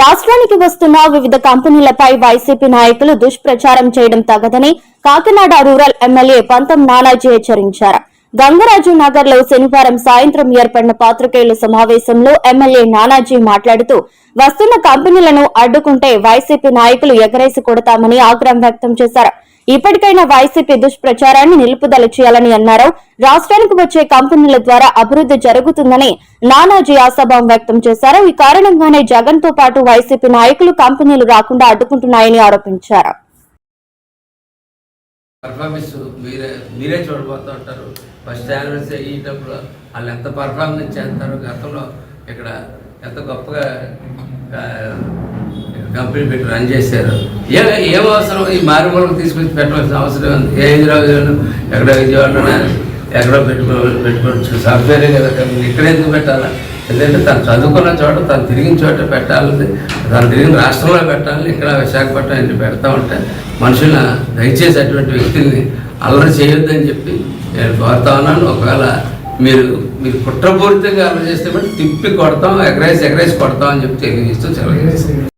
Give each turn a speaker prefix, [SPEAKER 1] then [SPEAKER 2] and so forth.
[SPEAKER 1] రాష్ట్రానికి వస్తున్న వివిధ కంపెనీలపై వైసీపీ నాయకులు దుష్ప్రచారం చేయడం తగదని కాకినాడ రూరల్ ఎమ్మెల్యే పంతం నానాజీ హెచ్చరించారు. గంగరాజు నగర్ లో శనివారం సాయంత్రం ఏర్పడిన పాత్రికేయుల సమావేశంలో ఎమ్మెల్యే నానాజీ మాట్లాడుతూ వస్తున్న కంపెనీలను అడ్డుకుంటే వైసీపీ నాయకులు ఎగరేసి కొడతామని ఆగ్రహం వ్యక్తం చేశారు. ఇప్పటికైనా వైసీపీ దుష్ప్రచారాన్ని నిలుపుదల చేయాలని అన్నారు. రాష్ట్రానికి వచ్చే కంపెనీల ద్వారా అభివృద్ధి జరుగుతుందని నానాజీ ఆశాభావం వ్యక్తం చేశారు. ఈ కారణంగానే జగన్ తో పాటు వైసీపీ నాయకులు కంపెనీలు రాకుండా అడ్డుకుంటున్నాయని ఆరోపించారు.
[SPEAKER 2] మీరే చూడబోతుంటారు. ఫస్ట్ యానివర్సరీ అయ్యేటప్పుడు వాళ్ళు ఎంత పర్ఫార్మెన్స్ చేస్తారు, గతంలో ఇక్కడ ఎంత గొప్పగా కంపెనీ పెట్టి రన్ చేశారు. ఏం అవసరం ఈ మారుమూలకు తీసుకొచ్చి పెట్టవలసిన అవసరం ఉంది. ఏ హైదరాబాద్లోనూ ఎక్కడో విజయవాడలో ఎక్కడో పెట్టుకోవచ్చు. సాఫ్ట్వేరే కదా కంపెనీ ఇక్కడ ఎందుకు పెట్టాలా? ఎందుకంటే తను చదువుకున్న చోట, తను తిరిగిన చోట పెట్టాలని, తను తిరిగిన రాష్ట్రంలో పెట్టాలని ఇక్కడ విశాఖపట్నం ఇంటి పెడతా ఉంటే మనుషులను దయచేసి అటువంటి వ్యక్తుల్ని అల్లరి చేయొద్దని చెప్పి నేను కోరుతా ఉన్నాను. ఒకవేళ మీరు కుట్రపూరితంగా అల్లరి చేస్తే బట్టి తిప్పి కొడతాం, ఎగరేసి కొడతాం అని చెప్పి తెలియజేస్తూ సెలవు.